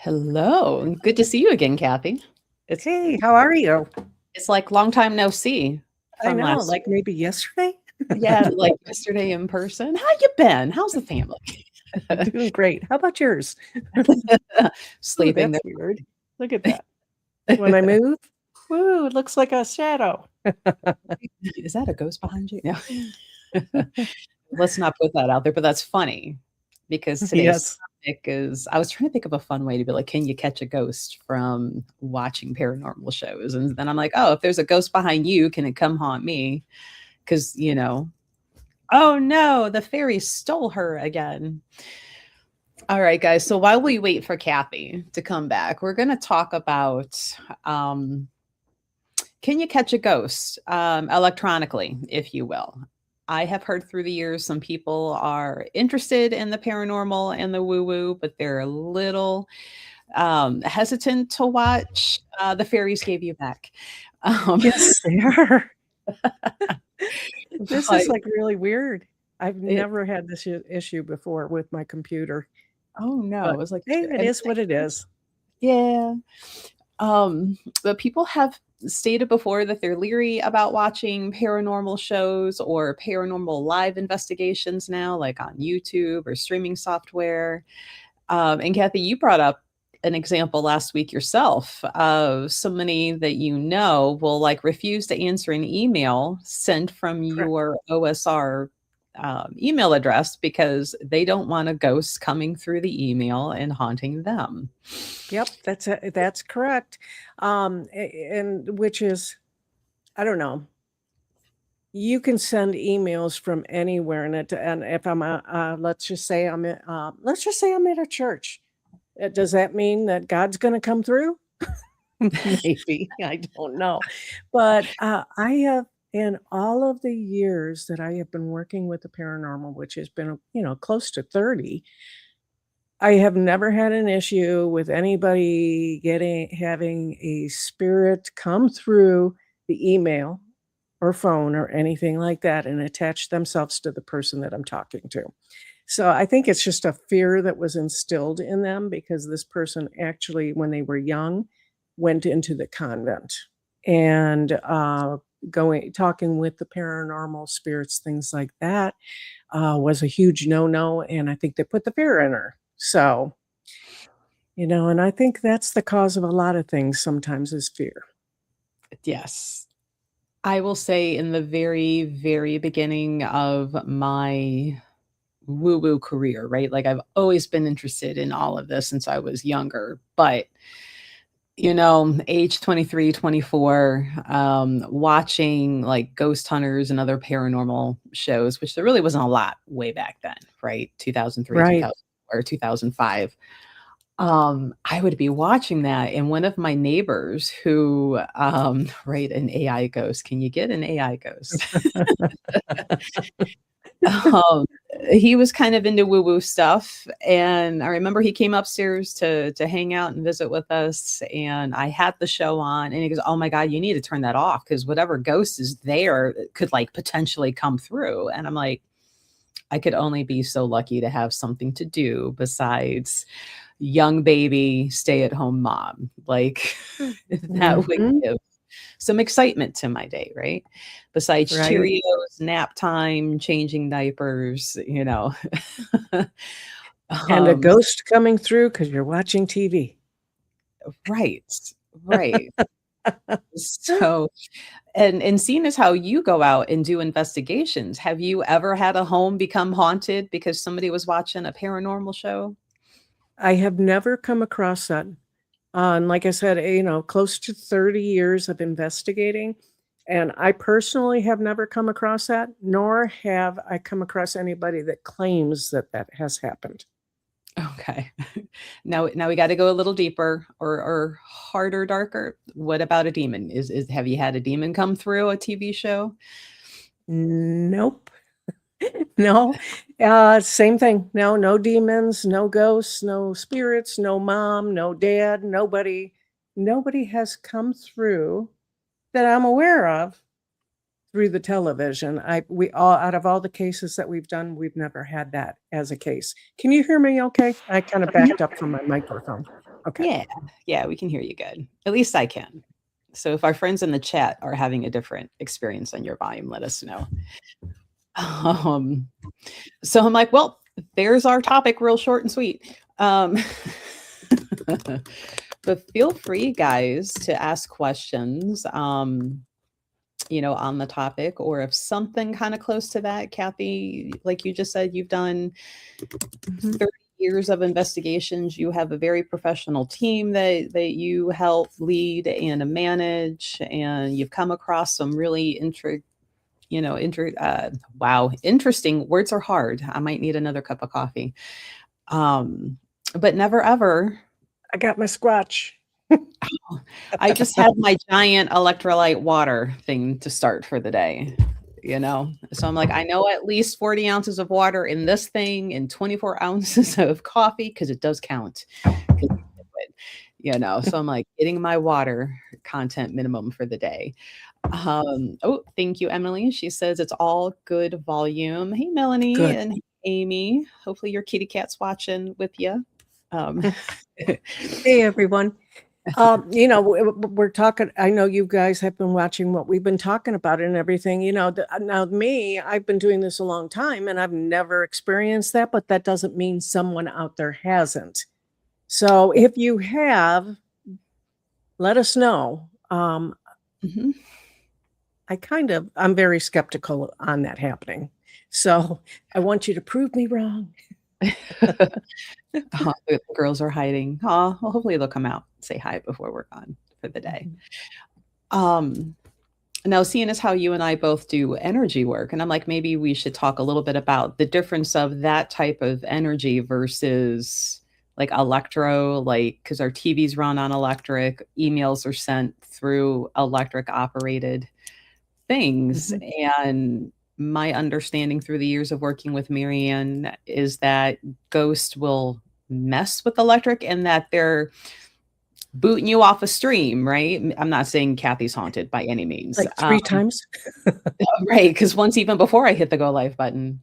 Hello. Good to see you again, Kathy. It's Hey, how are you? it's like long time no see I from know, last like maybe yesterday? yeah, like yesterday in person. How you been? How's the family? I'm doing great. How about yours? Ooh, Sleeping that's there. weird. Look at that. When I move, woo, it looks like a shadow. Is that a ghost behind you? No. Let's not put that out there, but that's funny because today's Yes. topic is I was trying to think of a fun way to be like, can you catch a ghost from watching paranormal shows? And then I'm like, oh, if there's a ghost behind you, can it come haunt me? Because, oh no, the fairy stole her again. All right, guys. So while we wait for Kathy to come back, we're going to talk about um, can you catch a ghost electronically, if you will? I have heard through the years some people are interested in the paranormal and the woo woo, but they're a little hesitant to watch The Fairies Gave You Back. Um, Yes, they are. This but is like really weird. I've it, never had this issue before with my computer, oh no, it but was like, hey, it and is what it is. yeah. But people have stated before that they're leery about watching paranormal shows or paranormal live investigations now, like on YouTube or streaming software. And Kathy, you brought up an example last week yourself of somebody that you know will like refuse to answer an email sent from Correct. your OSR email address because they don't want a ghost coming through the email and haunting them. Yep, that's correct. And which is, I don't know. You can send emails from anywhere, and if I'm let's just say I'm at a church. Does that mean that God's going to come through? Maybe, I don't know, but I have in all of the years that I have been working with the paranormal, which has been close to 30. I have never had an issue with anybody getting having a spirit come through the email or phone or anything like that and attach themselves to the person that I'm talking to. So I think it's just a fear that was instilled in them because this person actually, when they were young, went into the convent and going talking with the paranormal spirits, things like that, was a huge no-no, and I think they put the fear in her. So, and I think that's the cause of a lot of things sometimes is fear. Yes. I will say in the very, very beginning of my woo woo career, right? Like I've always been interested in all of this since I was younger. But, age 23, 24, watching like ghost hunters and other paranormal shows, which there really wasn't a lot way back then, right? 2003, Right. 2000 or 2005. I would be watching that, and one of my neighbors who, right, an AI ghost. Can you get an AI ghost? Um, he was kind of into woo-woo stuff, and I remember he came upstairs to hang out and visit with us, and I had the show on, and he goes, "Oh my god, you need to turn that off because whatever ghost is there could, like, potentially come through," and I'm like, "I could only be so lucky to have something to do besides young baby, stay-at-home mom." Like, that would Mhm. give some excitement to my day, right? Besides Right. Cheerios, nap time, changing diapers. And a Um, ghost coming through because 'cause you're watching TV. right, right. So, and seeing as how you go out and do investigations, have you ever had a home become haunted because somebody was watching a paranormal show? I have never come across that. And like I said, close to 30 years of investigating, and I personally have never come across that, nor have I come across anybody that claims that that has happened. Okay. Now we gotta go a little deeper or harder, darker. What about a demon? Is have you had a demon come through a TV show? Nope. No. Same thing. No, no demons, no ghosts, no spirits, no mom, no dad, nobody has come through that I'm aware of through the television. We all out of all the cases that we've done, we've never had that as a case. Can you hear me okay? I kind of backed up from my microphone. Okay. Yeah, yeah, we can hear you good. At least I can. So if our friends in the chat are having a different experience on your volume, let us know. Um, so I'm like, well, there's our topic, real short and sweet. But feel free, guys, to ask questions, on the topic, or if something kind of close to that, Kathy, like you just said, you've done Mhm. 30 years of investigations. You have a very professional team that you help lead and manage, and you've come across some really wow, interesting words are hard. I might need another cup of coffee. Um, but never ever. I got my squatch. I just had my giant electrolyte water thing to start for the day, So I'm like, I know at least 40 ounces of water in this thing and 24 ounces of coffee because it does count. 'Cause so I'm like getting my water content minimum for the day. Oh, thank you, Emily. She says it's all good volume. Hey, Melanie Good. and hey, Amy. Hopefully your kitty cat's watching with you. Um, Hey, everyone. We're talking, I know you guys have been watching what we've been talking about and everything. Now me, I've been doing this a long time and I've never experienced that, but that doesn't mean someone out there hasn't. So if you have, let us know. mhm. I'm very skeptical on that happening. So I want you to prove me wrong. The girls are hiding. Well, hopefully they'll come out and say hi before we're gone for the day. Mhm. Um, Now, seeing as how you and I both do energy work, and I'm like, maybe we should talk a little bit about the difference of that type of energy versus like electro, like because our TVs run on electric, emails are sent through electric operated things. Mhm. And my understanding through the years of working with Marianne is that ghosts will mess with electric and that they're booting you off a stream, right? I'm not saying Kathy's haunted by any means. Like 3 times? Right, because once even before I hit the go live button,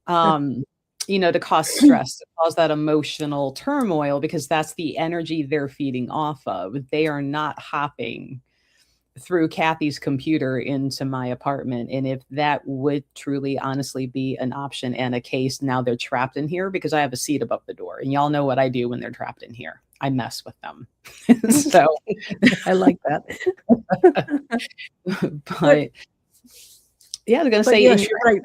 um, to cause stress, to cause that emotional turmoil because that's the energy they're feeding off of. They are not hopping through Kathy's computer into my apartment. And if that would truly honestly be an option and a case, now they're trapped in here because I have a seat above the door. And y'all know what I do when they're trapped in here. I mess with them. So, I like that. But but yeah, I was gonna but say in yes, your you're right.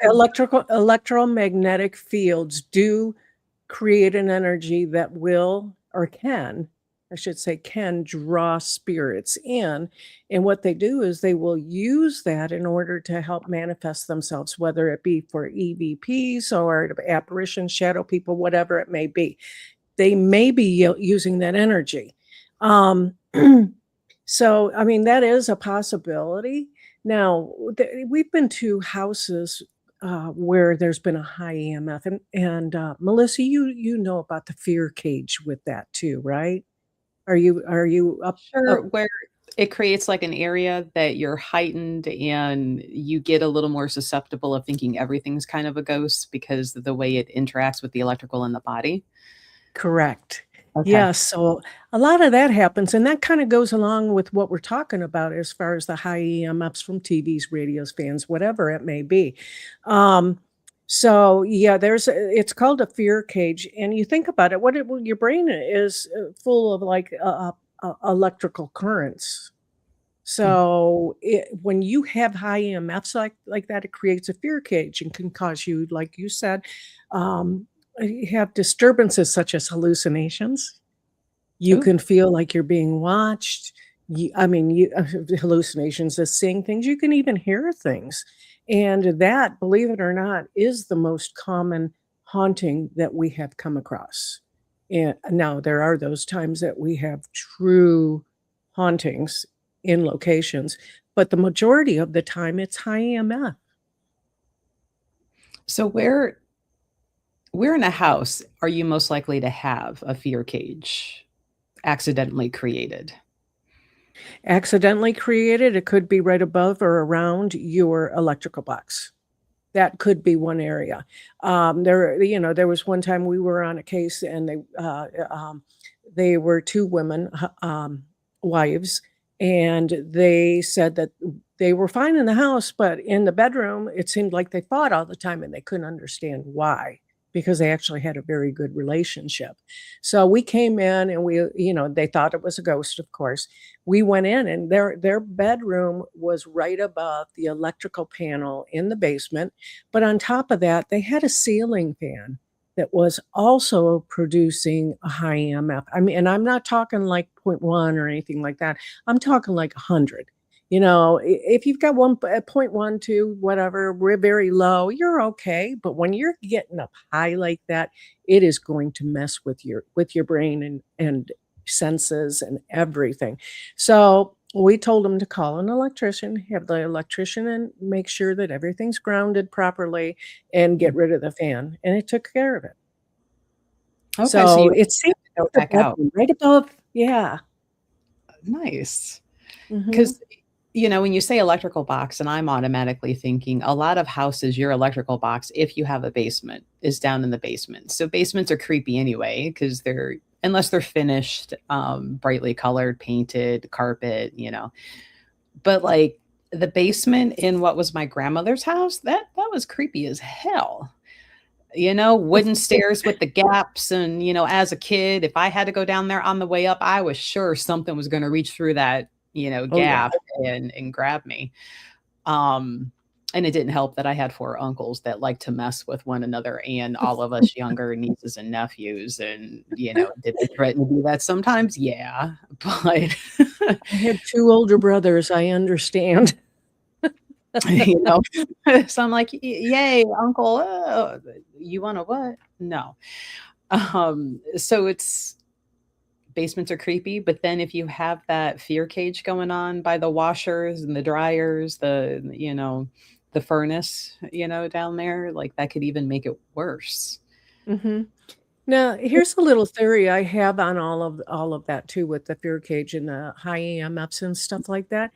Electromagnetic fields do create an energy that will, or can, I should say, can draw spirits in. And what they do is they will use that in order to help manifest themselves, whether it be for EVPs or apparitions, shadow people, whatever it may be. They may be using that energy. Um, so, I mean, that is a possibility. Now, we've been to houses where there's been a high EMF, and Melissa, you know about the fear cage with that too, right? Are you sure, up? where it creates like an area that you're heightened and you get a little more susceptible of thinking everything's kind of a ghost because of the way it interacts with the electrical in the body. Correct. Okay. Yeah, so a lot of that happens, and that kinda goes along with what we're talking about as far as the high EMFs from TVs, radios, fans, whatever it may be. Um, so yeah, it's called a fear cage, and you think about it, well, your brain is, full of, like, electrical currents. Mm. So, when you have high EMFs like that, it creates a fear cage and can cause you, like you said, um, have disturbances such as hallucinations. You Ooh. can feel like you're being watched. Hallucinations is seeing things. You can even hear things. And that, believe it or not, is the most common haunting that we have come across. And now there are those times that we have true hauntings in locations, but the majority of the time it's high EMF. So where in a house are you most likely to have a fear cage accidentally created? Accidentally created, it could be right above or around your electrical box. That could be one area. There was one time we were on a case and they were 2 women, wives, and they said that they were fine in the house, but in the bedroom, it seemed like they fought all the time, and they couldn't understand why, because they actually had a very good relationship. So we came in and they thought it was a ghost, of course. We went in and their bedroom was right above the electrical panel in the basement, but on top of that, they had a ceiling fan that was also producing a high EMF. I mean, and I'm not talking like point 0.1 or anything like that. I'm talking like 100. If you've got 1.12, whatever, we're very low, you're okay. But when you're getting up high like that, it is going to mess with your brain and senses and everything. So we told them to call an electrician, have the electrician and make sure that everything's grounded properly and get rid of the fan. And it took care of it. Okay, so So you it seems go the back out. bedroom right above, yeah. Nice. Mhm. 'Cause, when you say electrical box, and I'm automatically thinking a lot of houses, your electrical box, if you have a basement, is down in the basement. So basements are creepy anyway, because they're unless they're finished, brightly colored, painted, carpet, But, like, the basement in what was my grandmother's house, that was creepy as hell. Wooden stairs with the gaps and, as a kid, if I had to go down there on the way up, I was sure something was gonna reach through that, Oh, yeah. gap and grab me. Um, and it didn't help that I had 4 uncles that like to mess with one another and all of us younger nieces and nephews, and, did they threaten to do that sometimes? Yeah, but, I had 2 older brothers, I understand. you know? So I'm like, Yay, uncle, you wanna what?" No. So it's basements are creepy, but then if you have that fear cage going on by the washers and the dryers, the furnace, down there, like, that could even make it worse. Mhm. Now, here's a little theory I have on all of that too with the fear cage and the high EMFs and stuff like that.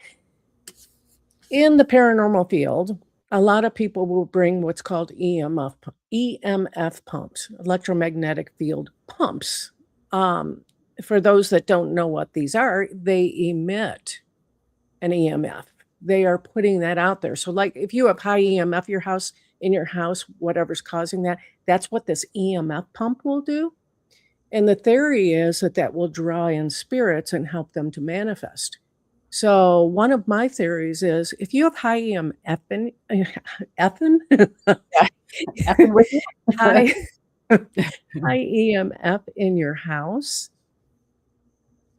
In the paranormal field, a lot of people will bring what's called EMF pumps, electromagnetic field pumps. Um, for those that don't know what these are, they emit an EMF. They are putting that out there. So, like, if you have high EMF in your house, whatever's causing that, that's what this EMF pump will do. And the theory is that that will draw in spirits and help them to manifest. So one of my theories is if you have high EMF in effing Yeah, effing with you. high high EMF in your house,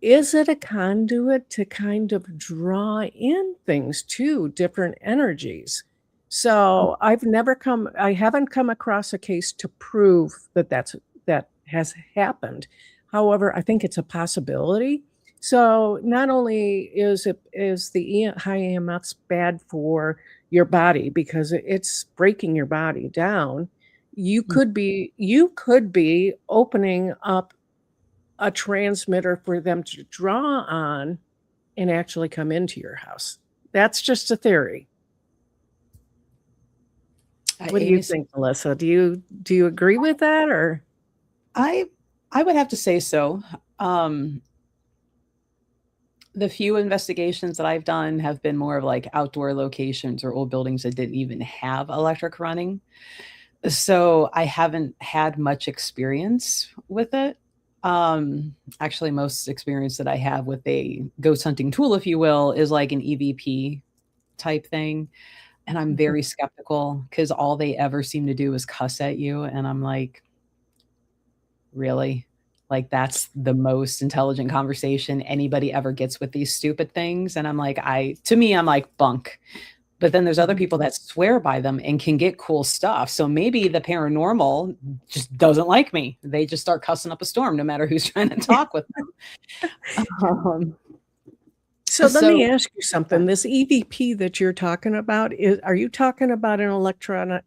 is it a conduit to kind of draw in things too, different energies? So I haven't come across a case to prove that that has happened. However, I think it's a possibility. So not only is the high EMFs bad for your body because it's breaking your body down, you could be opening up a transmitter for them to draw on and actually come into your house. That's just a theory. What do you Amy, think, Melissa? Do you agree with that or I I would have to say so. Um, the few investigations that I've done have been more of, like, outdoor locations or old buildings that didn't even have electric running. So, I haven't had much experience with it. Actually, most experience that I have with a ghost hunting tool, if you will, is like an EVP type thing, and I'm Mhm. very skeptical because all they ever seem to do is cuss at you, and I'm like, "Really?" Like, that's the most intelligent conversation anybody ever gets with these stupid things, and I'm like, I to me, I'm like, "Bunk." But then there's other Mhm. people that swear by them and can get cool stuff. So maybe the paranormal just doesn't like me. They just start cussing up a storm no matter who's trying to talk with them. Um, So let me so ask you something. This EVP that you're talking about, are you talking about an electronic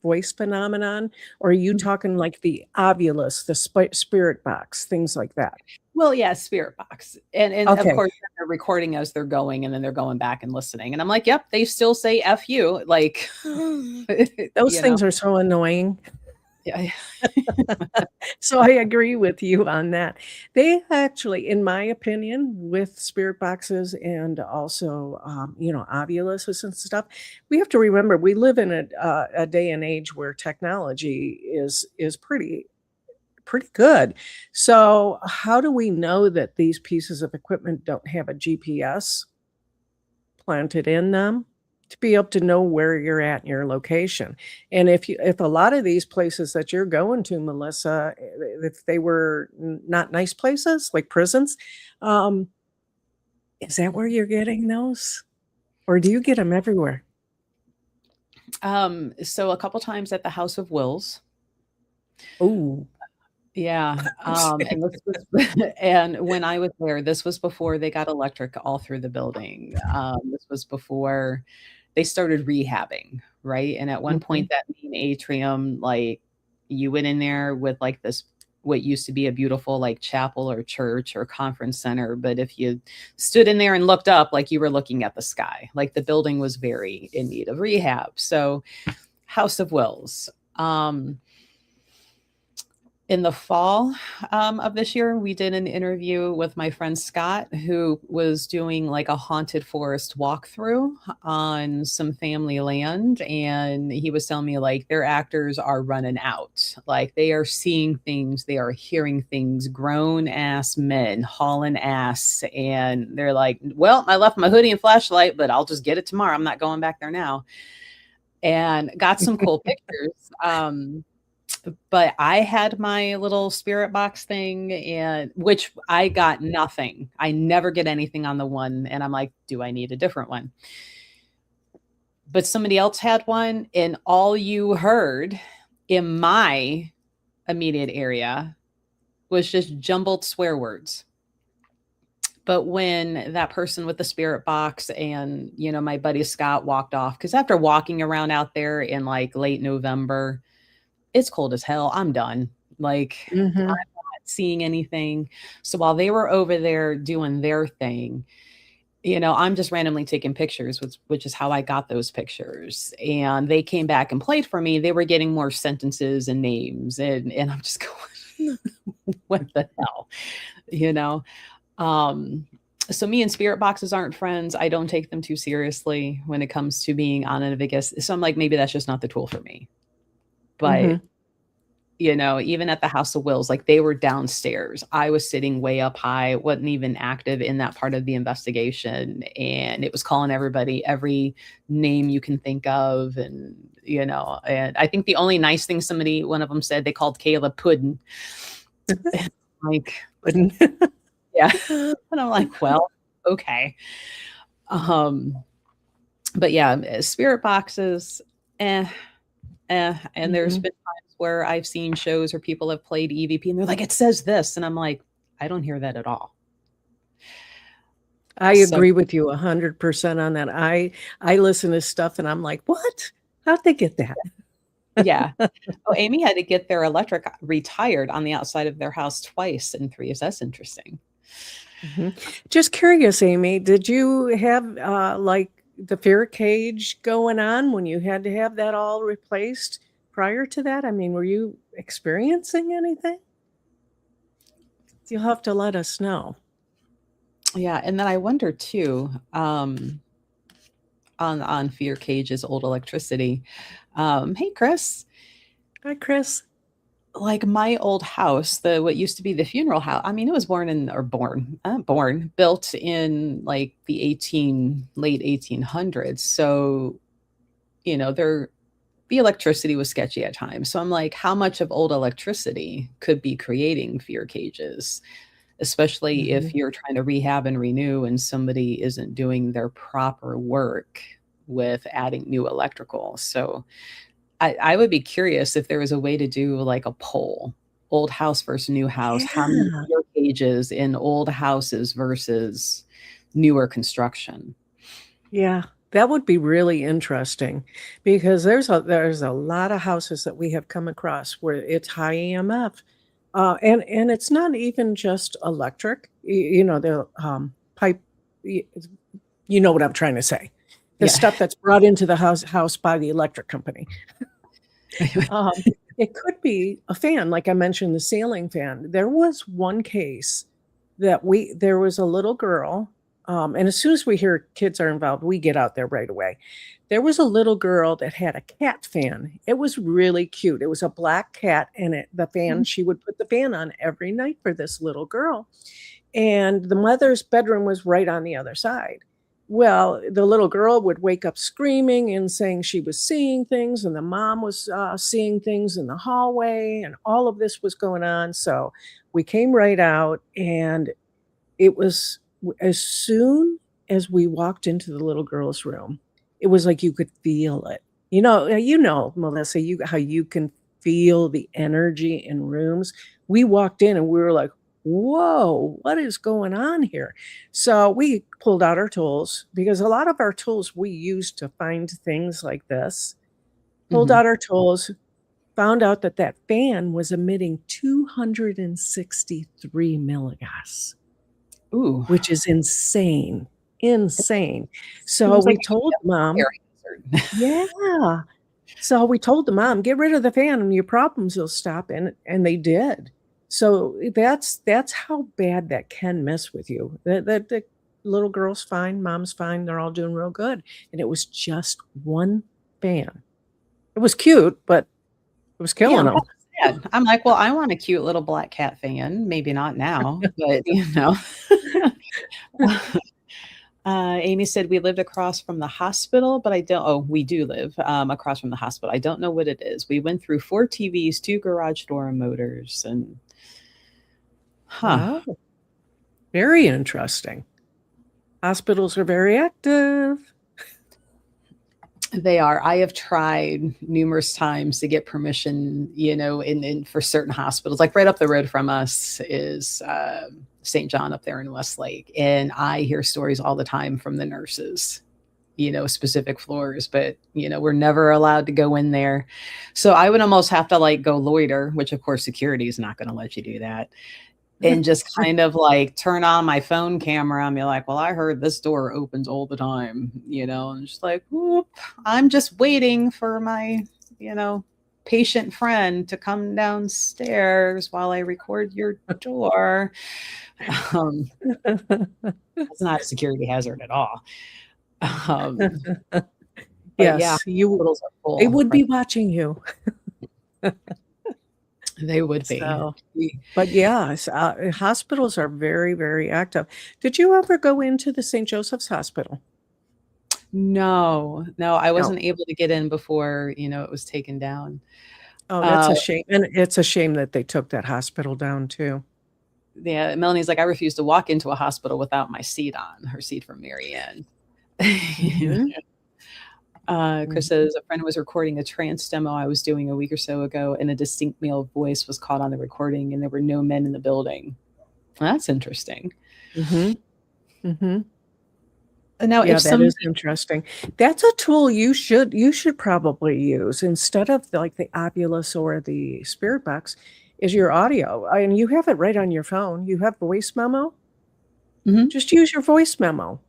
voice phenomenon, or are you talking like the Ovilus, the spirit box, things like that? well, yeah, spirit box. And of Okay. course, they're recording as they're going, and then they're going back and listening. And I'm like, "Yep, they still say F you." Like, Those you know? things are so annoying. Yeah. So I agree with you on that. They actually, in my opinion, with spirit boxes and also, ovuluses and stuff, we have to remember we live in a day and age where technology is pretty good. So how do we know that these pieces of equipment don't have a GPS planted in them to be able to know where you're at in your location? And if a lot of these places that you're going to, Melissa, if they were not nice places like prisons, um, is that where you're getting those? Or do you get them everywhere? So a couple times at the House of Wills. Oh, Yeah, and this was and when I was there, this was before they got electric all through the building. This was before they started rehabbing, right? And at one point, mhm. that main atrium, like, you went in there with, like, this what used to be a beautiful, like, chapel or church or conference center, but if you stood in there and looked up, like, you were looking at the sky. Like, the building was very in need of rehab. So, House of Wills. In the fall of this year, we did an interview with my friend Scott, who was doing like a haunted forest walkthrough on some family land. And he was telling me like their actors are running out. Like they are seeing things, they are hearing things, grown ass men hauling ass. And they're like, well, I left my hoodie and flashlight, but I'll just get it tomorrow. I'm not going back there now. And got some cool pictures. But I had my little spirit box thing and which I got nothing. I never get anything on the one and I'm like, "Do I need a different one?" But somebody else had one and all you heard in my immediate area was just jumbled swear words. But when that person with the spirit box and, my buddy Scott walked off, because after walking around out there in like late November, it's cold as hell. I'm done. Like, I'm Mhm. not seeing anything. So while they were over there doing their thing, I'm just randomly taking pictures, which is how I got those pictures. And they came back and played for me. They were getting more sentences and names, and I'm just going, what the hell, you know? Um, so me and spirit boxes aren't friends. I don't take them too seriously when it comes to being on an Vegas. So I'm like, maybe that's just not the tool for me. But Mhm. even at the House of Wills, like they were downstairs. I was sitting way up high, wasn't even active in that part of the investigation. And it was calling everybody every name you can think of. And I think the only nice thing one of them said, they called Kayla Puddin. Like, Wouldn't yeah. And I'm like, well, okay. Um, but yeah, spirit boxes, eh, and there's Mhm. been times where I've seen shows where people have played EVP and they're like, "It says this," and I'm like, "I don't hear that at all." I So, agree with you 100% on that. I listen to stuff and I'm like, "What? How'd they get that?" yeah. Oh, Amy had to get their electric retired on the outside of their house twice in 3 years. That's interesting. Mhm. Just curious, Amy, did you have, like, the fear cage going on when you had to have that all replaced prior to that? I mean, were you experiencing anything? You'll have to let us know. Yeah, and then I wonder too, on fear cages, old electricity. Hey, Chris. Hi, Chris. Like my old house, the what used to be the funeral house. I mean, it was built in like the late 1800s. So, there the electricity was sketchy at times. So I'm like, how much of old electricity could be creating fear cages, especially if Mhm. you're trying to rehab and renew and somebody isn't doing their proper work with adding new electrical. So I would be curious if there was a way to do like a poll, old house versus new house. How many Yeah. fear cages in old houses versus newer construction? Yeah, that would be really interesting because there's a lot of houses that we have come across where it's high EMF, and it's not even just electric. The pipe. y- You know what I'm trying to say. The Yeah. stuff that's brought into the house by the electric company. Um, It could be a fan, like I mentioned, the ceiling fan. There was one case that there was a little girl, and as soon as we hear kids are involved, we get out there right away. There was a little girl that had a cat fan. It was really cute. It was a black cat, and the fan, she would put the fan on every night for this little girl. And the mother's bedroom was right on the other side. Well, the little girl would wake up screaming and saying she was seeing things, and the mom was seeing things in the hallway, and all of this was going on. So we came right out, and it was as soon as we walked into the little girl's room, it was like you could feel it. Melissa, how you can feel the energy in rooms. We walked in and we were like, "Whoa, what is going on here?" So we pulled out our tools because a lot of our tools we use to find things like this. Pulled Mhm. out our tools, found out that that fan was emitting 263 milligauss, Ooh, which is insane, insane. So seems like we it could be told a mom. fire hazard. Yeah. So we told the mom, "Get rid of the fan and your problems will stop," and they did. So that's how bad that can mess with you. The little girl's fine, mom's fine, they're all doing real good, and it was just one fan. It was cute, but it was Yeah, killing that's them. sad. I'm like, "Well, I want a cute little black cat fan, maybe not now, but, you know." Amy said, "We lived across from the hospital, but I don't" oh, we do live, across from the hospital. I don't know what it is. We went through 4 TVs, 2 garage door motors, and huh. Wow, very interesting. Hospitals are very active. They are. I have tried numerous times to get permission, in for certain hospitals. Like right up the road from us is St. John up there in Westlake, and I hear stories all the time from the nurses, specific floors, but we're never allowed to go in there. So I would almost have to like go loiter, which of course security is not going to let you do that, and just kind of like turn on my phone camera and be like, "Well, I heard this door opens all the time," and just like, whoop, I'm just waiting for my, you know, patient friend to come downstairs while I record your door. Um, it's not a security hazard at all. Um, but yeah, Yes, hospitals are they full, would right? be watching you. They would be. So but yes, hospitals are very, very active. Did you ever go into the St. Joseph's Hospital? No, no, I No. wasn't able to get in before, it was taken down. Oh, that's Uh, a shame, and it's a shame that they took that hospital down too. yeah, Melanie's like, "I refuse to walk into a hospital without my seat on," her seat from Marianne. Mhm, Chris mhm. says, "A friend was recording a trance demo I was doing a week or so ago, and a distinct male voice was caught on the recording, and there were no men in the building." That's interesting. Mhm, mhm. Now, Yeah, if that is somebody interesting. That's a tool you should probably use instead of like the Ovilus or the Spirit Box is your audio, and you have it right on your phone. You have voice memo, Mhm, just use your voice memo.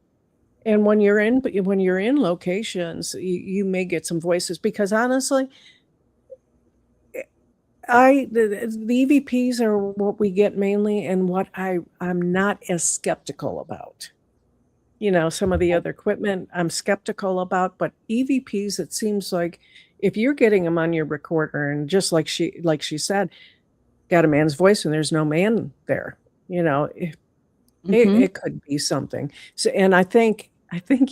And when you're in locations, you may get some voices because honestly, eh, I the EVPs are what we get mainly and what I'm not as skeptical about. Some of the other equipment I'm skeptical about, but EVPs, it seems like if you're getting them on your recorder and just like she said, got a man's voice and there's no man there, it mhm. it could be something. So and I think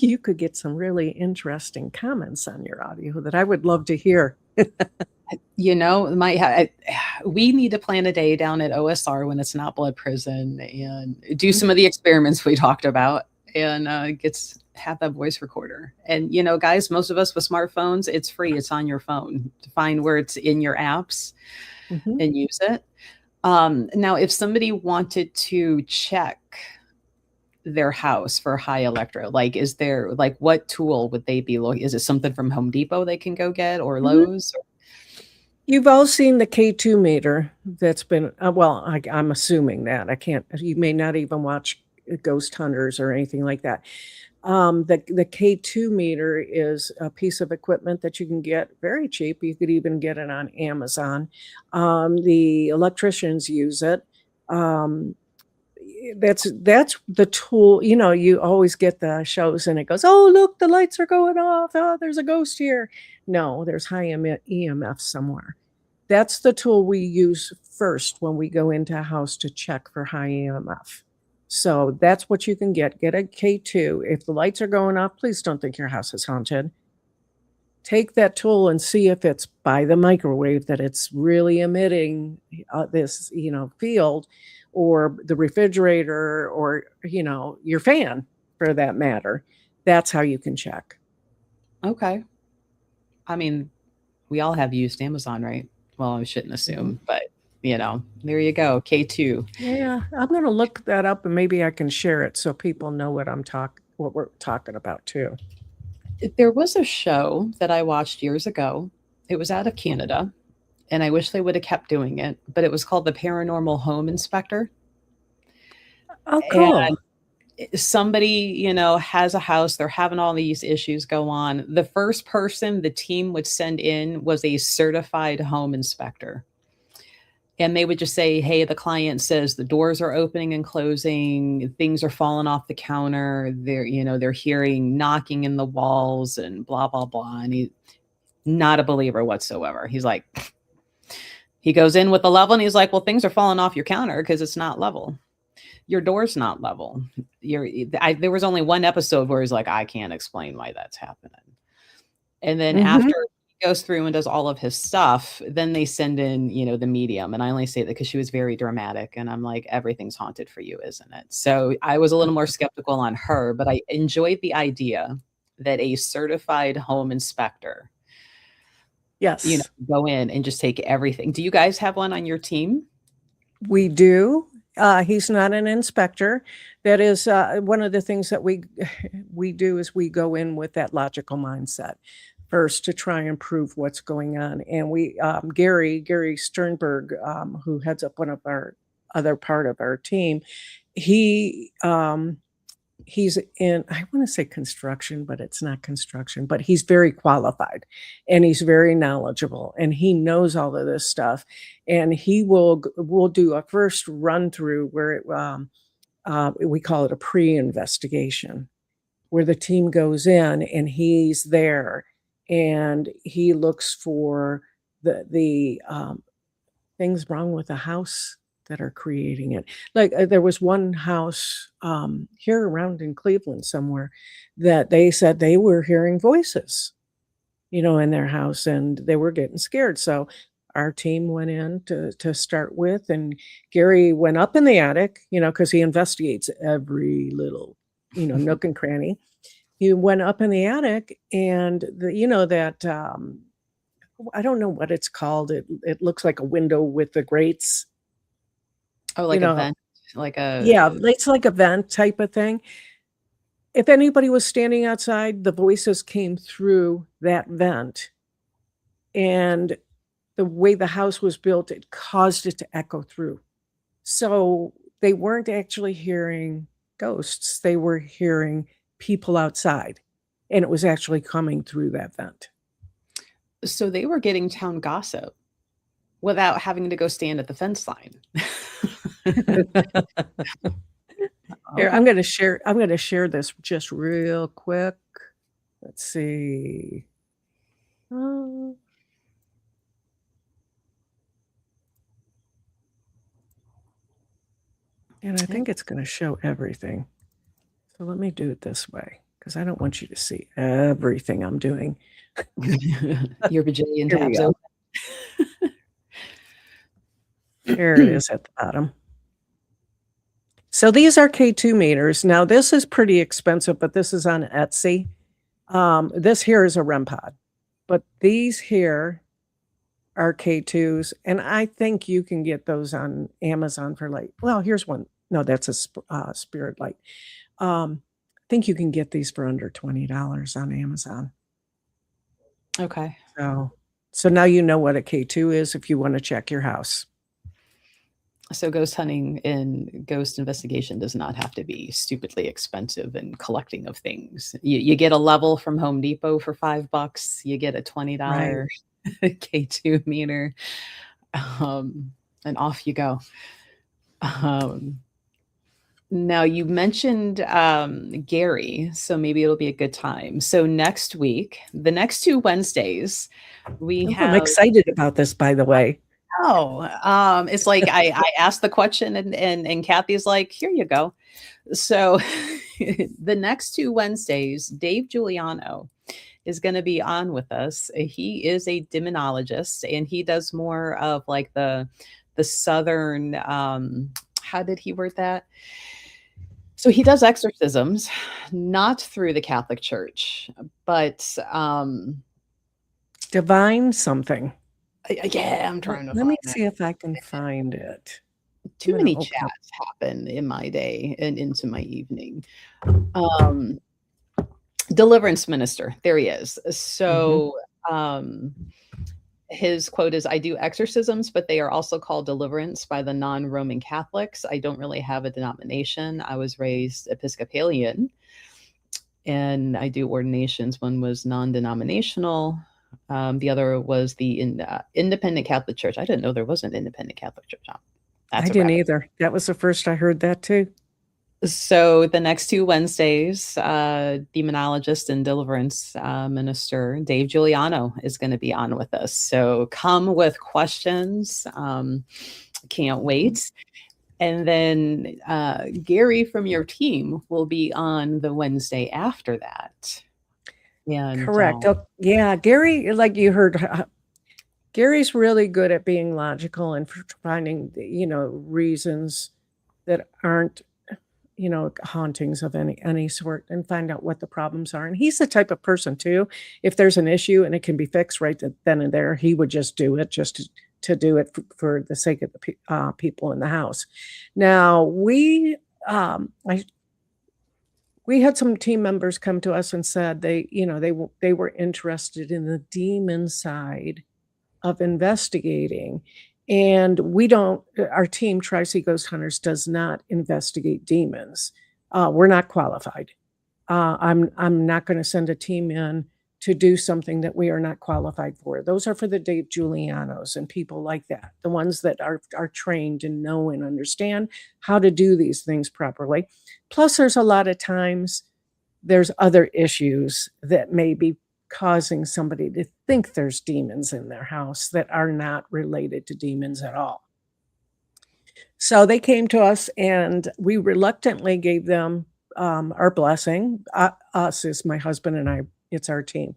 you could get some really interesting comments on your audio that I would love to hear. We need to plan a day down at OSR when it's not blood prison and do Mhm, some of the experiments we talked about and have that voice recorder. And guys, most of us with smartphones, it's free. It's on your phone to find where it's in your apps mhm. and use it. Now, if somebody wanted to check their house for high electro, like, is there like what tool would they be looking? Is it something from Home Depot they can go get or Mhm. Lowe's? You've all seen the K2 meter that's been well, I'm assuming that. I can't you may not even watch Ghost Hunters or anything like that. The K2 meter is a piece of equipment that you can get very cheap. You could even get it on Amazon. The electricians use it. Um, that's the tool. You know, you always get the shows and it goes, "Oh, look, the lights are going off. Oh, there's a ghost here." No, there's high EMF somewhere. That's the tool we use first when we go into a house to check for high EMF. So that's what you can get. Get a K2. If the lights are going off, please don't think your house is haunted. Take that tool and see if it's by the microwave that it's really emitting this, field, or the refrigerator, or, your fan for that matter. That's how you can check. Okay. I mean, we all have used Amazon, right? Well, I shouldn't Mhm. assume, but there you go. K2. Yeah, I'm gonna look that up and maybe I can share it so people know what we're talking about too. There was a show that I watched years ago. It was out of Canada, and I wish they would have kept doing it, but it was called The Paranormal Home Inspector. Oh, And cool. somebody, has a house, they're having all these issues go on. The first person the team would send in was a certified home inspector. And they would just say, "Hey, the client says the doors are opening and closing, things are falling off the counter, they're hearing knocking in the walls and blah blah blah." And he's not a believer whatsoever. He's like, he goes in with the level and he's like, "Well, things are falling off your counter because it's not level. Your door's not level." There was only one episode where he's like, "I can't explain why that's happening." And then Mhm. after he goes through and does all of his stuff, then they send in, the medium. And I only say that because she was very dramatic. And I'm like, everything's haunted for you, isn't it? So I was a little more skeptical on her, but I enjoyed the idea that a certified home inspector, Yes, go in and just take everything. Do you guys have one on your team? we do. He's not an inspector. That is one of the things that we we do is we go in with that logical mindset first to try and prove what's going on. And we Gary Sternberg, who heads up one of our other part of our team, he he's in, I want to say construction, but it's not construction, but he's very qualified and he's very knowledgeable and he knows all of this stuff. And we'll do a first run through where we call it a pre-investigation, where the team goes in and he's there and he looks for the things wrong with the house that are creating it. Like, there was one house, here around in Cleveland somewhere, that they said they were hearing voices, in their house, and they were getting scared, so our team went in to start with, and Gary went up in the attic, because he investigates every little, nook and cranny. He went up in the attic and that, I don't know what it's called, it looks like a window with the grates, Oh, you like a know vent, like Yeah, a it's like a vent type of thing. If anybody was standing outside, the voices came through that vent, and the way the house was built, it caused it to echo through. So, they weren't actually hearing ghosts, they were hearing people outside, and it was actually coming through that vent. so they were getting town gossip without having to go stand at the fence line. Here, Okay. I'm gonna share this just real quick. Let's see. Uh, and I Yeah. think it's gonna show everything. So let me do it this way, because I don't want you to see everything I'm doing. Your bajillion Here we tabs go. open. Here it is at the bottom. So these are K2 meters. Now this is pretty expensive, but this is on Etsy. This here is a REM pod, but these here are K2s, and I think you can get those on Amazon for like, well, here's one. No, that's a spirit light. I think you can get these for under $20 on Amazon. Okay. So, so now you know what a K2 is if you want to check your house. So ghost hunting and ghost investigation does not have to be stupidly expensive and collecting of things. You get a level from Home Depot for $5. You get a Right. $20 K2 meter, um, and off you go. Um, Now you mentioned Gary, so maybe it'll be a good time. So next week, the next 2 Wednesdays, we Oh, I'm have. excited about this, by the way. Oh, it's like I asked the question and Kathy's like, here you go. So the next 2 Wednesdays, Dave Giuliano is going to be on with us. He is a demonologist and he does more of like the southern how did he word that? So he does exorcisms, not through the Catholic Church, but Divine something. yeah, I'm trying to Let me find that. see if I can find it. I'm Too gonna many open up. chats happen in my day and into my evening. Um, Deliverance minister, there he is. Mhm. So his quote is, I do exorcisms, but they are also called deliverance by the non-Roman Catholics. I don't really have a denomination. I was raised Episcopalian and I do ordinations. One was non-denominational. The other was the independent Catholic Church. I didn't know there was an independent Catholic Church. Oh, I that's a didn't rabbit. either. That was the first I heard that too. So the next 2 Wednesdays, demonologist and deliverance minister Dave Giuliano is going to be on with us. So come with questions. Can't wait. And then Gary from your team will be on the Wednesday after that. And Correct. Oh, yeah, Gary, like you heard, Gary's really good at being logical and finding, reasons that aren't, hauntings of any sort, and find out what the problems are. And he's the type of person too. If there's an issue and it can be fixed right then and there, he would just do it just to do it for the sake of the people in the house. Now I we had some team members come to us and said they were interested in the demon side of investigating. And we don't our team, Tri-C Ghost Hunters, does not investigate demons. We're not qualified. I'm not gonna send a team in to do something that we are not qualified for. Those are for the Dave Giulianos and people like that, the ones that are trained and know and understand how to do these things properly. Plus, there's a lot of times there's other issues that may be causing somebody to think there's demons in their house that are not related to demons at all. So they came to us and we reluctantly gave them our blessing. Us is my husband and I, it's our team.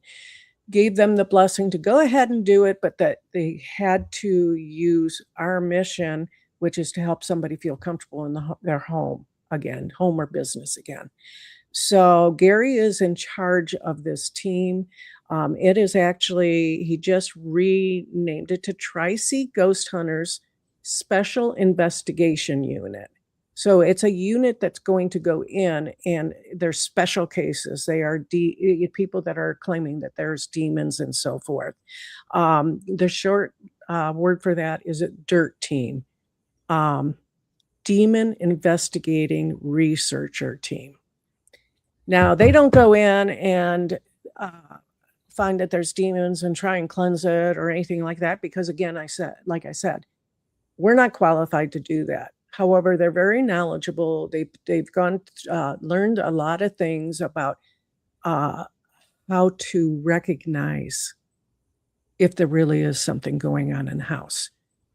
Gave them the blessing to go ahead and do it, but that they had to use our mission, which is to help somebody feel comfortable in their home again, home or business again. So Gary is in charge of this team. It is actually, he just renamed it to Tri-C Ghost Hunters Special Investigation Unit. So it's a unit that's going to go in and there's special cases. They are people that are claiming that there's demons and so forth. The short word for that is a DIRT team, Demon Investigating Researcher Team. Now, they don't go in and find that there's demons and try and cleanse it or anything like that because, again, like I said, we're not qualified to do that. However, they're very knowledgeable. They've learned a lot of things about how to recognize if there really is something going on in the house.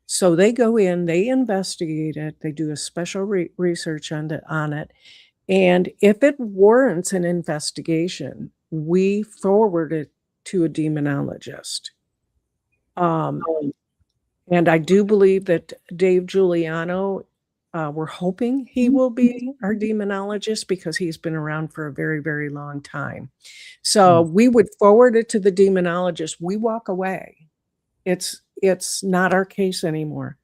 So they go in, they investigate it, they do a special research on it, and if it warrants an investigation, we forward it to a demonologist. Um, and I do believe that Dave Giuliano, we're hoping he will be our demonologist because he's been around for a very, very long time. So we would forward it to the demonologist. We walk away. It's not our case anymore.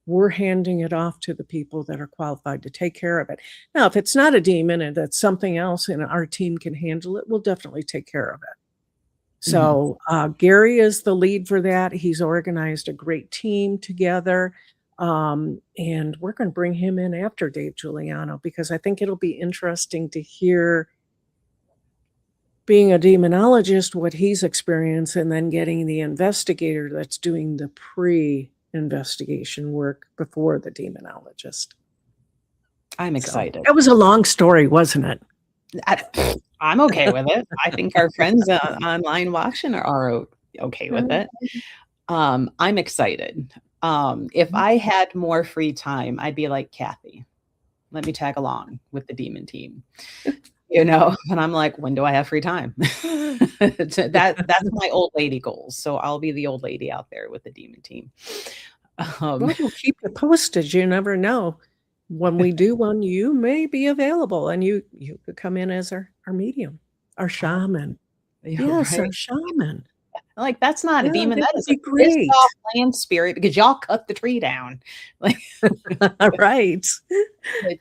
We're handing it off to the people that are qualified to take care of it. Now, if it's not a demon and that's something else and our team can handle it, we'll definitely take care of it. Mhm. So Gary is the lead for that. He's organized a great team together. And we're going to bring him in after Dave Giuliano because I think it'll be interesting to hear, being a demonologist, what he's experienced, and then getting the investigator that's doing the pre-investigation work before the demonologist. I'm So excited. that was a long story, wasn't it? I'm okay with it. I think our friends online watching are okay with it. I'm excited. If I had more free time, I'd be like, Kathy, let me tag along with the demon team. You know, and I'm like, when do I have free time? That's my old lady goals. So I'll be the old lady out there with the demon team. Well, we'll keep you posted. You never know. When we do one, you may be available, and you could come in as our medium, our shaman. Yes, right? our shaman. Like, that's not a Yeah, demon. that That would is a be pissed great. off land spirit because y'all cut the tree down. Like, Right. which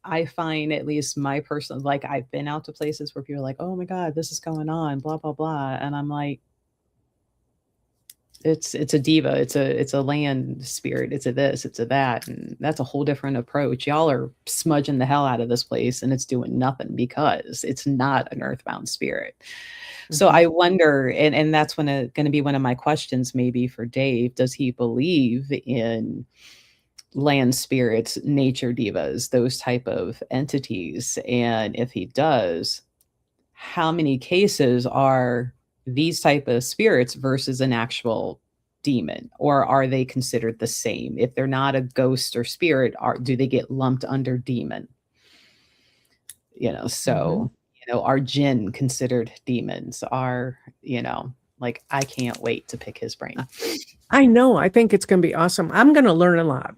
I find, at least my personal, like, I've been out to places where people are like, oh my God, this is going on, blah, blah, blah. And I'm like, it's a diva, it's a land spirit, it's a this, it's a that, and that's a whole different approach. Y'all are smudging the hell out of this place and it's doing nothing because it's not an earthbound spirit. So I wonder, and that's going to be one of my questions maybe for Dave. Does he believe in land spirits, nature divas, those type of entities? And if he does, how many cases are these type of spirits versus an actual demon, or are they considered the same? If they're not a ghost or spirit, do they get lumped under demon? So are jinn considered demons? Like, I can't wait to pick his brain. I know. I think it's going to be awesome. I'm going to learn a lot.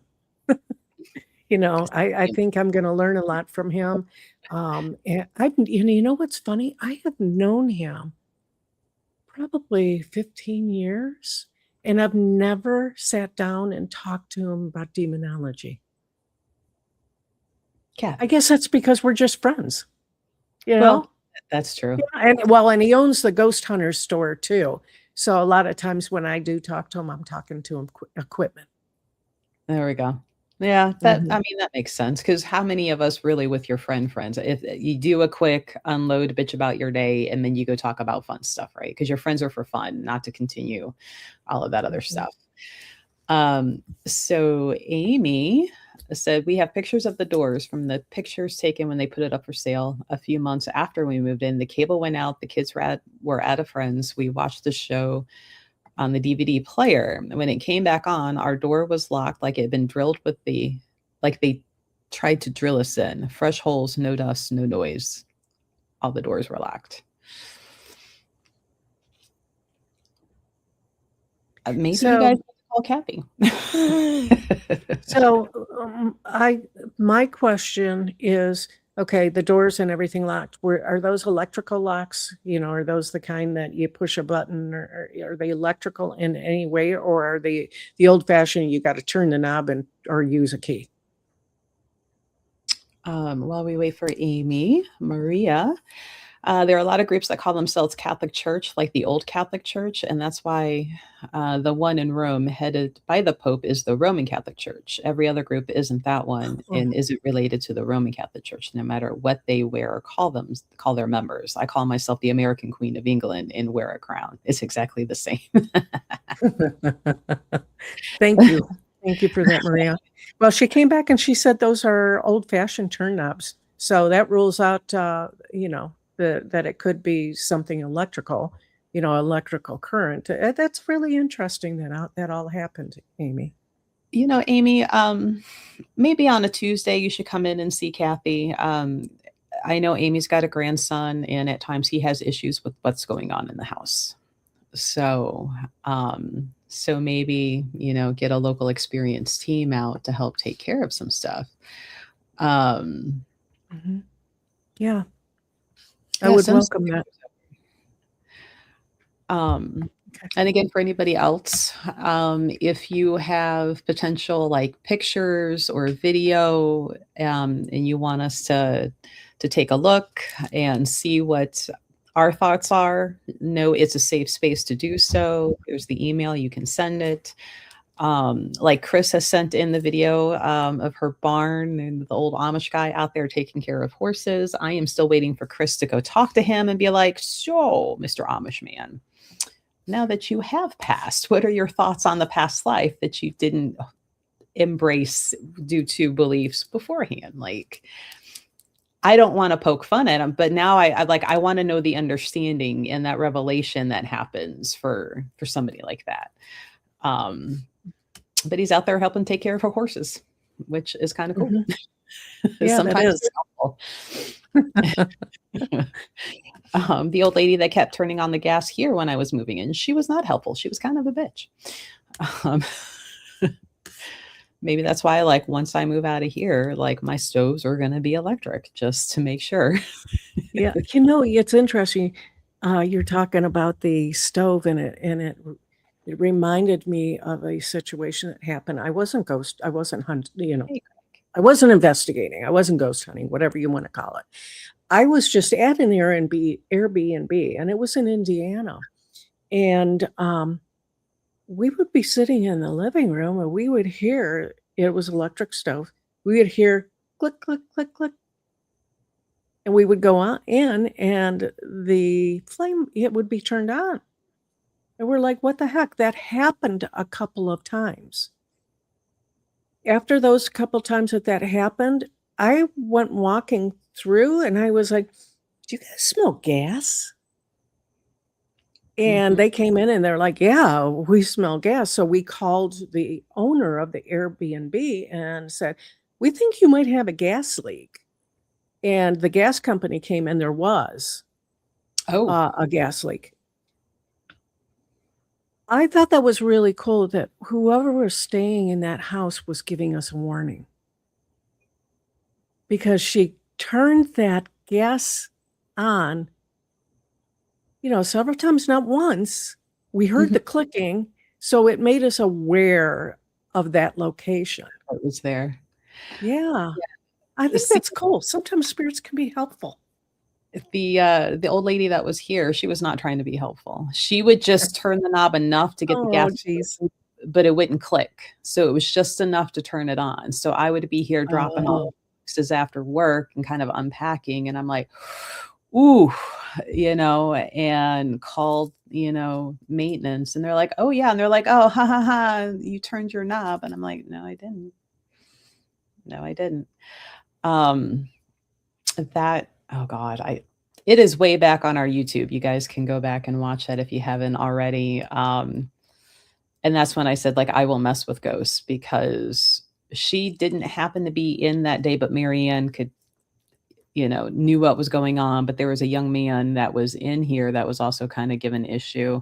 I think I'm going to learn a lot from him. And you know what's funny? I have known him probably 15 years, and I've never sat down and talked to him about demonology. Yeah. I guess that's because we're just friends. Well, that's true. Yeah, and he owns the Ghost Hunters store too. So a lot of times when I do talk to him, I'm talking to him equipment. There we go. Yeah, I mean, that makes sense, because how many of us really with your friends, if you do a quick unload bitch about your day and then you go talk about fun stuff, right? Because your friends are for fun, not to continue all of that other stuff. So Amy said, we have pictures of the doors from the pictures taken when they put it up for sale a few months after we moved in. The cable went out. The kids were at a friend's. We watched the show on the DVD player. When it came back on, our door was locked, like it had been drilled like they tried to drill us in. Fresh holes, no dust, no noise. All the doors were locked. Maybe you guys call Cappy. So my question is, okay, the doors and everything locked. Are those electrical locks? Are those the kind that you push a button, or are they electrical in any way, or are they the old fashioned, you got to turn the knob or use a key? While we wait for Amy, Maria, there are a lot of groups that call themselves Catholic Church, like the old Catholic Church, and that's why the one in Rome, headed by the Pope, is the Roman Catholic Church. Every other group isn't that one, and isn't related to the Roman Catholic Church, no matter what they wear or call their members. I call myself the American Queen of England and wear a crown. It's exactly the same. Thank you. Thank you for that, Maria. Well, she came back and she said those are old-fashioned turn knobs. So that rules out, that it could be something electrical, electrical current. That's really interesting that all happened, Amy. Amy, maybe on a Tuesday you should come in and see Kathy. I know Amy's got a grandson, and at times he has issues with what's going on in the house. So maybe, get a local experienced team out to help take care of some stuff. Yeah. I would welcome that. And again, for anybody else, if you have potential like pictures or video, and you want us to take a look and see what our thoughts are, know it's a safe space to do so. There's the email, you can send it. Like Chris has sent in the video of her barn and the old Amish guy out there taking care of horses. I am still waiting for Chris to go talk to him and be like, so, Mr. Amish man, now that you have passed, what are your thoughts on the past life that you didn't embrace due to beliefs beforehand? Like, I don't want to poke fun at him, but now I want to know the understanding and that revelation that happens for somebody like that. But he's out there helping take care of her horses, which is kind of cool. Mhm. Yeah, that Sometimes is. the old lady that kept turning on the gas here when I was moving in, she was not helpful. She was kind of a bitch. Um, maybe that's why, like, once I move out of here, like, my stoves are going to be electric just to make sure. Yeah, you know, it's interesting, you're talking about the stove, and it reminded me of a situation that happened. I wasn't I wasn't investigating, I wasn't ghost hunting, whatever you wanna call it. I was just at an Airbnb, and it was in Indiana, and, we would be sitting in the living room, and we would hear it was electric stove. We would hear click, click, click, click, and we would go on in, and the flame, it would be turned on. And we're like, "What the heck?" That happened a couple of times. After those couple times that that happened, I went walking through, and I was like, "Do you guys smell gas?" And Mhm. they came in, and they're like, "Yeah, we smell gas." So we called the owner of the Airbnb and said, "We think you might have a gas leak." And the gas company came, and there was, Oh, a gas leak. I thought that was really cool that whoever was staying in that house was giving us a warning, because she turned that gas on, several times, not once. We heard mhm. the clicking, so it made us aware of that location. It was there. Yeah, I think See, that's cool. Sometimes spirits can be helpful. the old lady that was here, she was not trying to be helpful. She would just turn the knob enough to get the Oh, gas, geez. but it wouldn't click. So it was just enough to turn it on. So I would be here dropping off Oh. boxes after work and kind of unpacking, and I'm like, "Ooh," and called, maintenance, and they're like, "Oh, yeah," and they're like, "Oh, ha, ha, ha, you turned your knob," and I'm like, "No, I didn't. No, I didn't." Um, that oh god, I it is way back on our YouTube. You guys can go back and watch that if you haven't already. And that's when I said, like, I will mess with ghosts because she didn't happen to be in that day, but Marianne could, knew what was going on. But there was a young man that was in here that was also kind of given issue.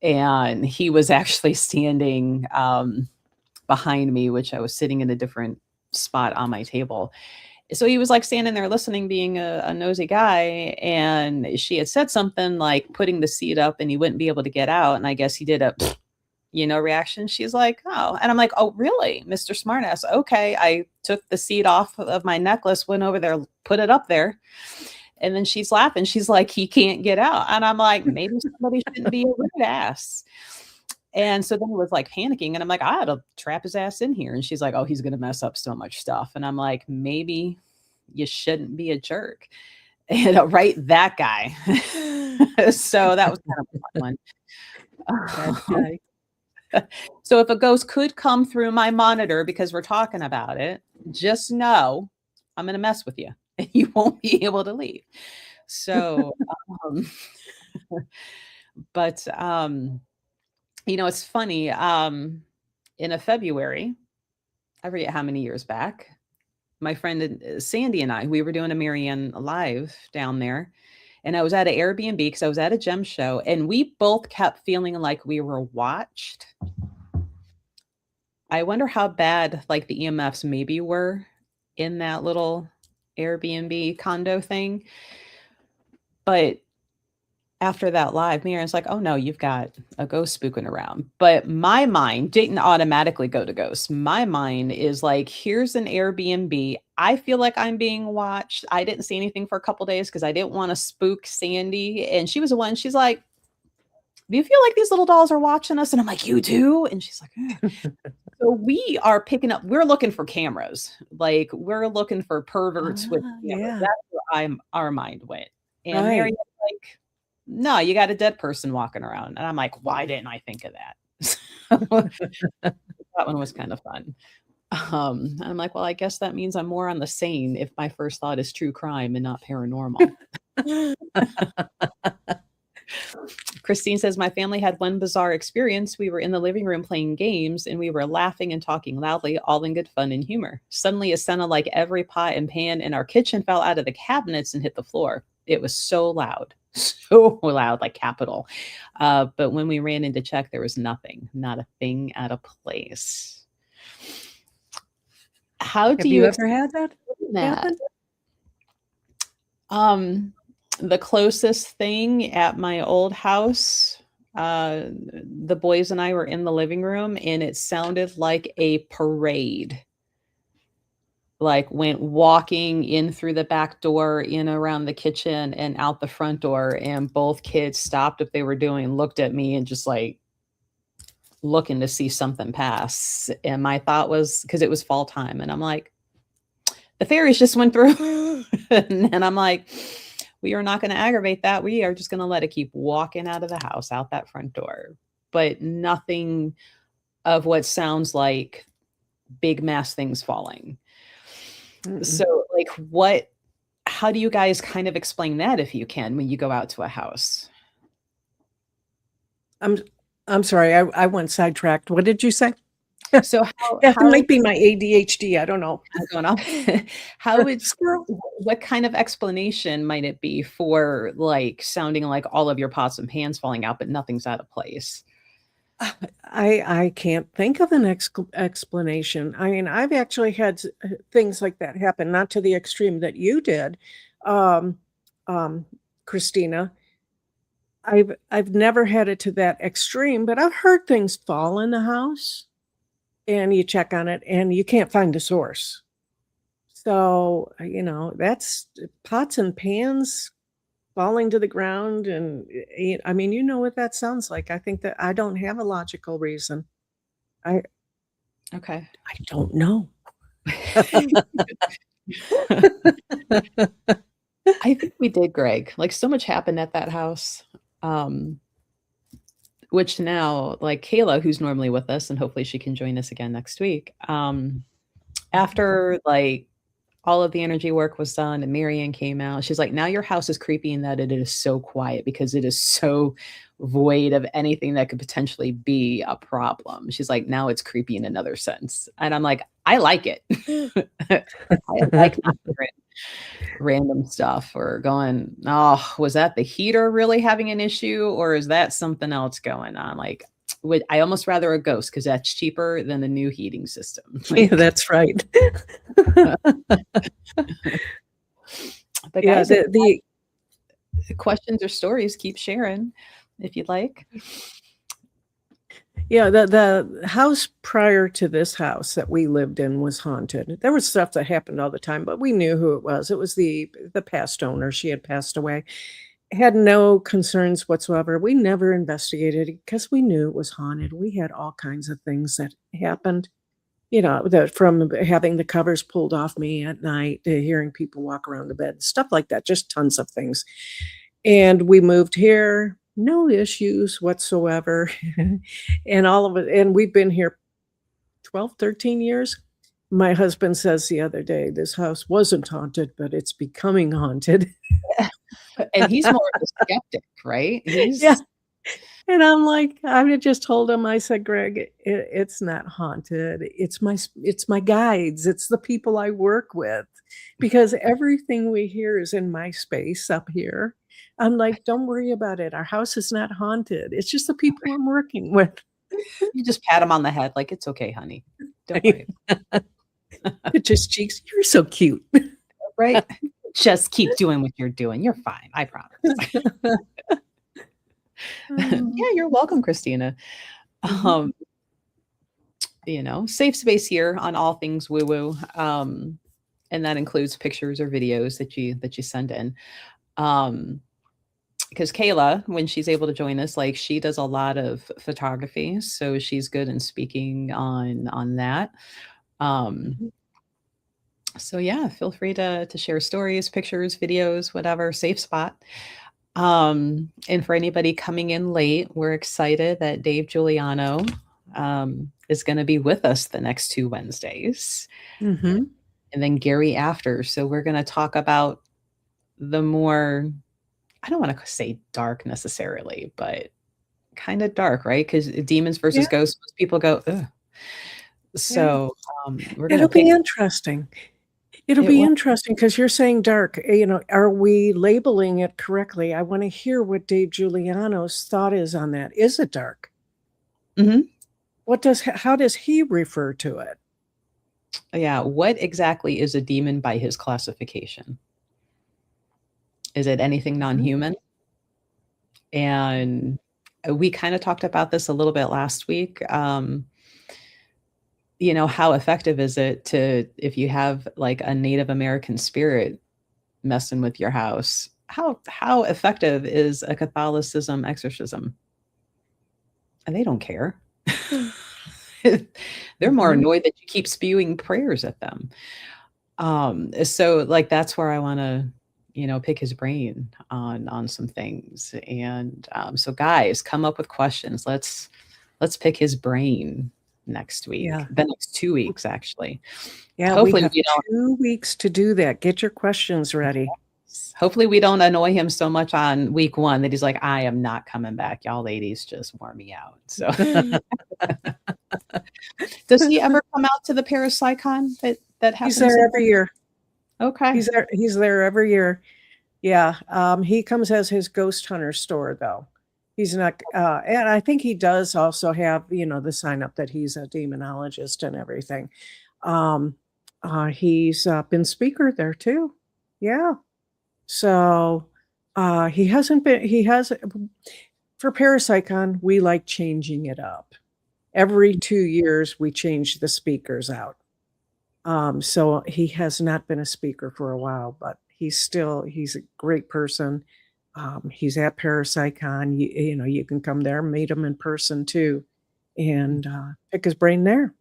And he was actually standing behind me, which I was sitting in a different spot on my table. So he was like standing there listening, being a nosy guy. And she had said something like putting the seat up and he wouldn't be able to get out. And I guess he did a reaction. She's like, "Oh." And I'm like, "Oh, really, Mr. Smartass? Okay." I took the seat off of my necklace, went over there, put it up there. And then she's laughing. She's like, "He can't get out." And I'm like, maybe somebody shouldn't be a rude ass. And so then it was like panicking. And I'm like, I had to trap his ass in here. And she's like, "Oh, he's going to mess up so much stuff." And I'm like, maybe you shouldn't be a jerk. And right, that guy. So that was kind of a fun That one. guy. So if a ghost could come through my monitor because we're talking about it, just know I'm going to mess with you and you won't be able to leave. So, um, but, it's funny. In a February, I forget how many years back, my friend Sandy and I, we were doing a Marianne live down there. And I was at an Airbnb because I was at a gem show, and we both kept feeling like we were watched. I wonder how bad, like, the EMFs maybe were in that little Airbnb condo thing, but after that live, Miriam's like, "Oh, no, you've got a ghost spooking around." But my mind didn't automatically go to ghosts. My mind is like, "Here's an Airbnb. I feel like I'm being watched." I didn't see anything for a couple days because I didn't wanna spook Sandy, and she was the one she's like, do you feel like these little dolls are watching us? And I'm like, you do? And she's like, "Eh." So we are picking up, we're looking for cameras. Like we're looking for perverts with Ah, cameras. yeah, That's where our mind went. And Mary right. was like, no, you got a dead person walking around. And I'm like, why didn't I think of that? So that one was kind of fun. And I'm like, well, I guess that means I'm more on the sane if my first thought is true crime and not paranormal. Christine says, my family had one bizarre experience. We were in the living room playing games and we were laughing and talking loudly, all in good fun and humor. Suddenly, it sounded like every pot and pan in our kitchen fell out of the cabinets and hit the floor. It was so loud, so loud, like capital. But when we ran in to check, there was nothing, not a thing out of place. How do Have you you ever explain had that that? happen? Um, the closest thing at my old house, the boys and I were in the living room and it sounded like a parade. Like went walking in through the back door, in around the kitchen and out the front door. And both kids stopped what they were doing, looked at me and just like looking to see something pass. And my thought was, because it was fall time, and I'm like, the fairies just went through. And I'm like, we are not going to aggravate that. We are just going to let it keep walking out of the house, out that front door. But nothing of what sounds like big mass things falling. Mm-mm. So, like, how do you guys kind of explain that if you can when you go out to a house? I'm I'm sorry, I went sidetracked. What did you say? So, That might be my ADHD, I don't know. going on? How would Squirrel. what kind of explanation might it be for like sounding like all of your pots and pans falling out, but nothing's out of place? I can't think of an explanation. I mean, I've actually had things like that happen, not to the extreme that you did, um, um, Christina. I've never had it to that extreme, but I've heard things fall in the house, and you check on it, and you can't find the source. So, that's pots and pans falling to the ground, and I mean, you know what that sounds like. I think that I don't have a logical reason. I Okay. I don't know. I think we did, Greg. Like so much happened at that house. Um, which now, like Kayla, who's normally with us, and hopefully she can join us again next week. After like all of the energy work was done and Marianne came out, she's like, now your house is creepy in that it is so quiet because it is so void of anything that could potentially be a problem. She's like, now it's creepy in another sense. And I'm like, I like it. I like not hearing random stuff or going, oh, was that the heater really having an issue? Or is that something else going on? Like, I almost rather a ghost because that's cheaper than the new heating system. Yeah, Like, that's right. but Yeah, guys, if the you have questions or stories, keep sharing if you'd like. yeah, the house prior to this house that we lived in was haunted. There was stuff that happened all the time, but we knew who it was. It was the past owner. She had passed away. Had no concerns whatsoever. We never investigated it because we knew it was haunted. We had all kinds of things that happened, that from having the covers pulled off me at night to hearing people walk around the bed, stuff like that, just tons of things. And we moved here, no issues whatsoever. And all of it, and we've been here 12, 13 years. My husband says the other day, this house wasn't haunted, but it's becoming haunted. And he's more of a skeptic, right? Yeah. He's And I'm like, I just told him, I said, Greg, it's not haunted. It's my guides. It's the people I work with, because everything we hear is in my space up here. I'm like, don't worry about it. Our house is not haunted. It's just the people I'm working with. you just pat him on the head like it's okay, honey. Don't worry. It just cheeks. You're so cute. Right? Just keep doing what you're doing. You're fine. I promise. Yeah, you're welcome, Christina. Mhm. Um, safe space here on all things woo woo. And that includes pictures or videos that you send in. Um, because Kayla, when she's able to join us, like she does a lot of photography, so she's good in speaking on that. Um, Mhm. so yeah, feel free to share stories, pictures, videos, whatever, safe spot. And for anybody coming in late, we're excited that Dave Giuliano is going to be with us the next 2 Wednesdays, Mhm. and then Gary after. So we're going to talk about the more, I don't want to say dark necessarily, but kind of dark, right? Because demons Yeah, versus ghosts, most people go, ugh. yeah. So we're going to It'll be pick interesting. It'll it. be interesting because 'cause you're saying dark, are we labeling it correctly? I wanna hear what Dave Giuliano's thought is on that. Is it dark? Mhm. How does he refer to it? Yeah. What exactly is a demon by his classification? Is it anything non Mhm. human? And we kind of talked about this a little bit last week. How effective is it to, if you have like a Native American spirit messing with your house, how effective is a Catholicism exorcism? And they don't care. They're more Mhm. annoyed that you keep spewing prayers at them. So like that's where I want to, pick his brain on some things. And so guys, come up with questions. Let's pick his brain next week. Yeah. The next 2 weeks, actually. Yeah, we Hopefully have we don't 2 weeks to do that. Get your questions ready. hopefully we don't annoy him so much on week 1 that he's like, I am not coming back. Y'all ladies just wore me out. So does he ever come out to the Parapsychon that He's happens there in every year. Okay. He's there every year. Yeah, he comes as his ghost hunter store, though. He's not, and I think he does also have, the sign up that he's a demonologist and everything. Um, he's been speaker there too. Yeah. So he hasn't been, he has, for Parapsychon, we like changing it up. Every 2 years, we change the speakers out. So he has not been a speaker for a while, but he's a great person. He's at Parapsychon. You can come there, meet him in person too, and pick his brain there,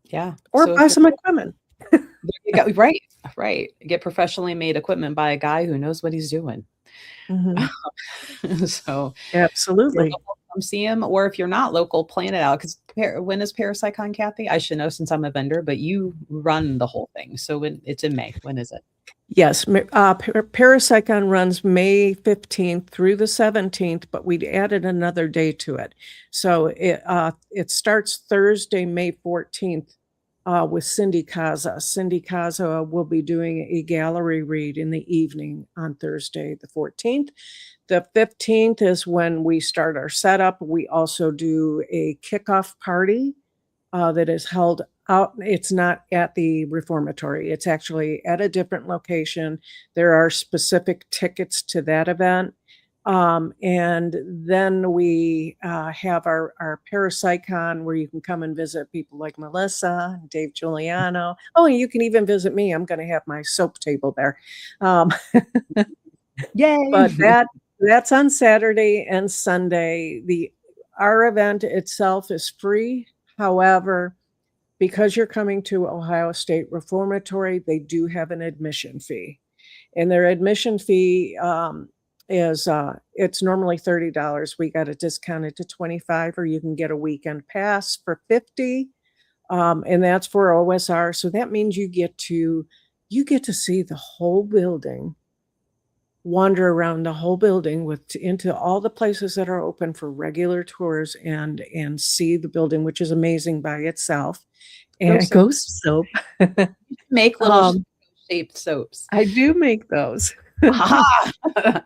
Yeah. or So if buy you're some equipment. there you go. Right, right. Get professionally made equipment by a guy who knows what he's doing. Mhm. So if you're Absolutely. local, come see him, or if you're not local, plan it out. Because when is Parapsychon, Kathy? I should know since I'm a vendor, but you run the whole thing. So when it's in May, when is it? Yes, Parapsychon runs May 15th through the 17th, but we added another day to it. So it starts Thursday, May 14th, with Cindy Kaza. Cindy Kaza will be doing a gallery read in the evening on Thursday, the 14th. The 15th is when we start our setup. We also do a kickoff party that is held out. It's not at the reformatory. It's actually at a different location. There are specific tickets to that event. And then we have our Parapsychon where you can come and visit people like Melissa and Dave Giuliano. Oh, and you can even visit me. I'm going to have my soap table there. Um, Yay! but that's on Saturday and Sunday. The Our event itself is free. However, because you're coming to Ohio State Reformatory, they do have an admission fee. And their admission fee is it's normally $30. We got it discounted to 25, or you can get a weekend pass for 50. And that's for OSR. So that means you get to see the whole building, wander around the whole building into all the places that are open for regular tours, and see the building, which is amazing by itself. And Ghost soap. ghost soap. Make little Um, shaped soaps. I do make those. Ha!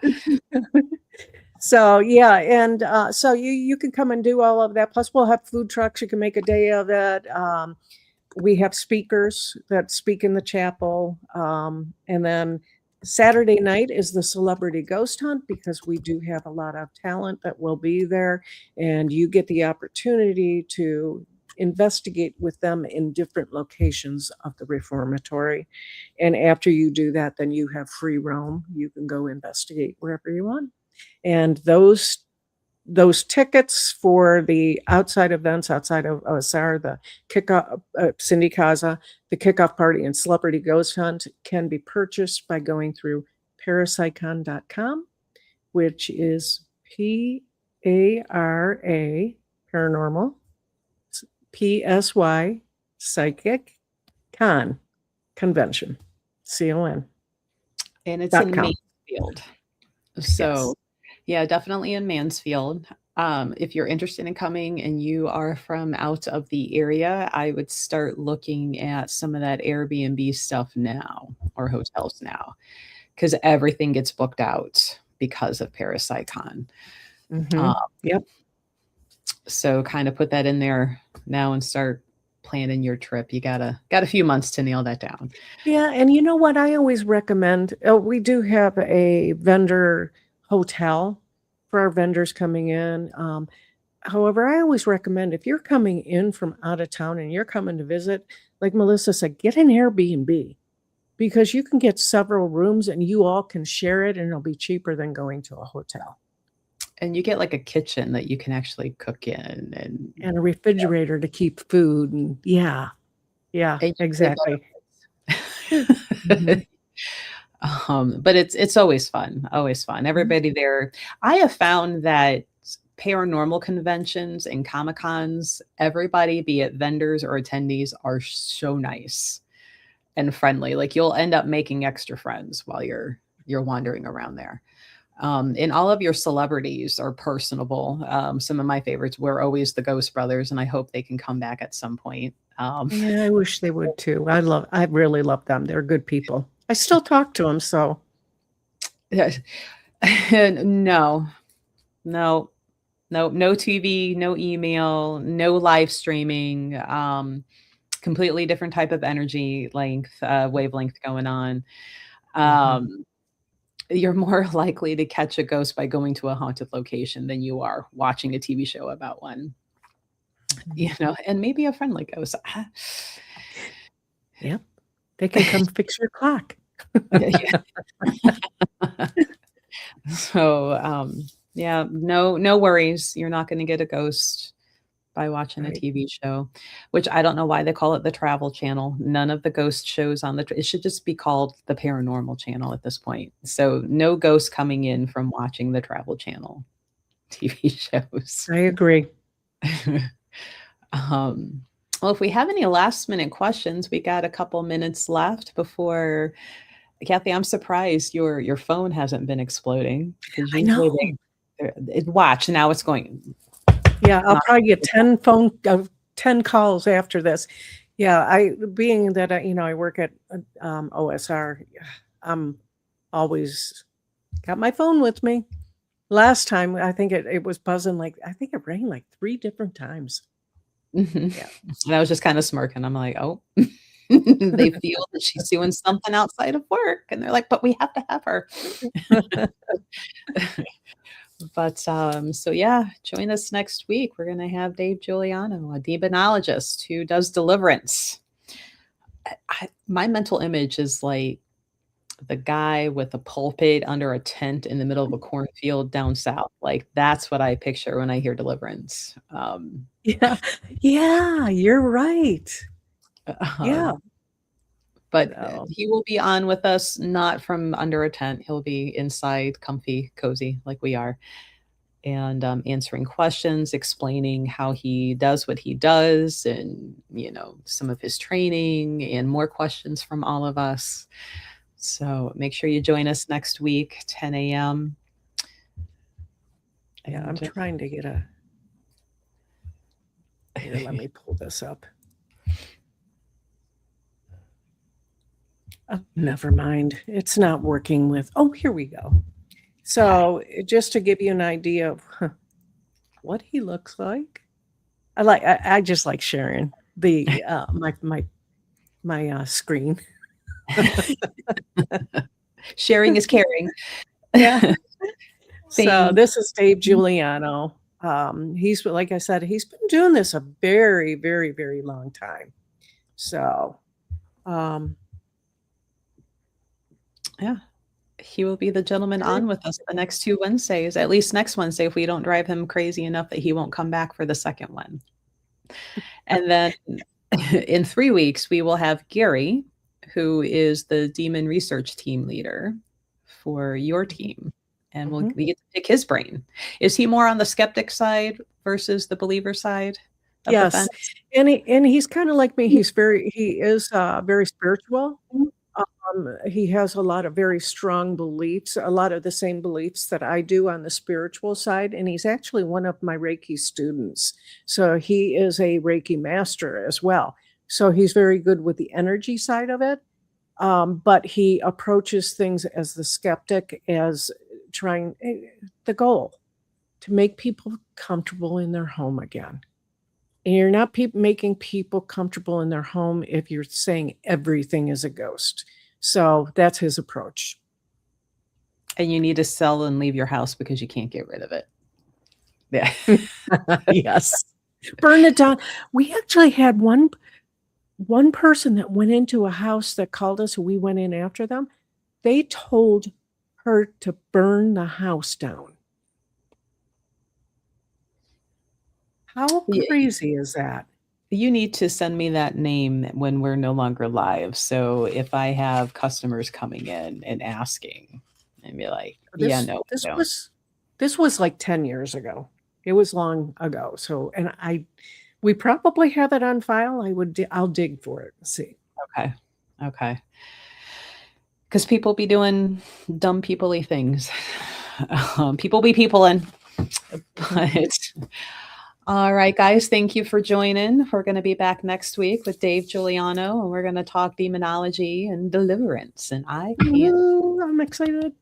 So, yeah, and, so you can come and do all of that, plus we'll have food trucks, you can make a day of it. We have speakers that speak in the chapel, and then Saturday night is the celebrity ghost hunt, because we do have a lot of talent that will be there, and you get the opportunity to investigate with them in different locations of the reformatory. And after you do that, then you have free roam. You can go investigate wherever you want. And those tickets for the outside events outside of OSR, the kickoff, Cindy Kaza, the kickoff party and celebrity ghost hunt can be purchased by going through parapsychon.com, which is P-A-R-A, paranormal, P-S-Y, psychic, convention, C-O-N, And it's in .com. Mansfield. Yes. So, yeah, definitely in Mansfield. If you're interested in coming and you are from out of the area, I would start looking at some of that Airbnb stuff now or hotels now because everything gets booked out because of Parapsychon. Uh, Yep. so kind of put that in there now and start planning your trip. You got a few months to nail that down. Yeah, and you know what I always recommend? We do have a vendor hotel for our vendors coming in. However, I always recommend if you're coming in from out of town and you're coming to visit, like Melissa said, get an Airbnb because you can get several rooms and you all can share it and it'll be cheaper than going to a hotel. And you get like a kitchen that you can actually cook in And a refrigerator to keep food and yeah, and you save exactly. on Mhm. but it's always fun, always fun. Mhm. Everybody there. I have found that paranormal conventions and Comic Cons, everybody, be it vendors or attendees, are so nice and friendly. Like you'll end up making extra friends while you're wandering around there. And all of your celebrities are personable. Some of my favorites were always the Ghost Brothers, and I hope they can come back at some point. Yeah, I wish they would too. I really love them. They're good people. I still talk to them, so no, no, no TV, no email, no live streaming. Completely different type of energy length, wavelength going on. Mhm. Um, you're more likely to catch a ghost by going to a haunted location than you are watching a TV show about one, Mhm. and maybe a friendly ghost. Yep. They can come fix your clock. Yeah. So, yeah, no worries. You're not gonna get a ghost by watching a Right. TV show, which I don't know why they call it the Travel Channel. None of the ghost shows on it should just be called the Paranormal Channel at this point. So, no ghosts coming in from watching the Travel Channel TV shows. I agree. Um, well, if we have any last minute questions, we got a couple minutes left before Kathy, I'm surprised your phone hasn't been exploding because I usually know. watch, now it's going Yeah, I'll not probably get 10 calls after this. Yeah, I being that I work at, OSR, I'm always got my phone with me. Last time, I think it was buzzing, like I think it rang, like, 3 different times. Mhm. Yeah. And I was just kinda smirking. I'm like, "Oh." They feel that she's doing something outside of work, and they're like, "But we have to have her." But, so yeah, join us next week. We're gonna have Dave Giuliano, a demonologist who does deliverance. My mental image is like the guy with a pulpit under a tent in the middle of a cornfield down south. Like, that's what I picture when I hear deliverance. Yeah. Yeah, you're right. Yeah. Um, but So, he will be on with us, not from under a tent. He'll be inside, comfy, cozy, like we are, and answering questions, explaining how he does what he does, and some of his training, and more questions from all of us. So make sure you join us next week, 10 a.m. yeah, I'm And trying to get a here, let me pull this up. Oh, never mind. It's not working with here we go. So, just to give you an idea of what he looks like, I just like sharing the, my screen. sharing is caring. Yeah. So, Thank this is Dave you. Giuliano. He's like I said, he's been doing this a very, very, very long time. So, um Yeah. He will be the gentleman Very on with us the next 2 Wednesdays, at least next Wednesday if we don't drive him crazy enough that he won't come back for the second one. And then in 3 weeks, we will have Gary, who is the demon research team leader for your Mhm, team, and mhm. we get to pick his brain. Is he more on the skeptic side versus the believer side of the Yes, fence? and he's kinda like me, he is, very spiritual. He has a lot of very strong beliefs, a lot of the same beliefs that I do on the spiritual side, and he's actually one of my Reiki students. So he is a Reiki master as well. So he's very good with the energy side of it, but he approaches things as the skeptic, as trying the goal to make people comfortable in their home again. And you're not making people comfortable in their home if you're saying everything is a ghost. So that's his approach. And you need to sell and leave your house because you can't get rid of it. Yeah. Yes. Burn it down. We actually had one person that went into a house that called us, we went in after them. They told her to burn the house down. How Yeah, crazy is that? you need to send me that name when we're no longer live, so if I have customers coming in and asking, and be like, "Yeah, This no, this we don't." was this was like 10 years ago. It was long ago. So, and we probably have it on file. I'll dig for it and see. Okay. Okay. Because people be doing dumb people-y things. People be peopleing. Mhm. But all right, guys, thank you for joining. We're gonna be back next week with Dave Giuliano, and we're gonna talk demonology and deliverance, and I can't. Ooh, I'm excited.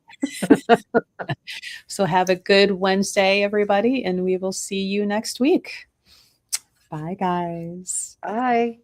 So have a good Wednesday, everybody, and we will see you next week. Bye, guys. Bye.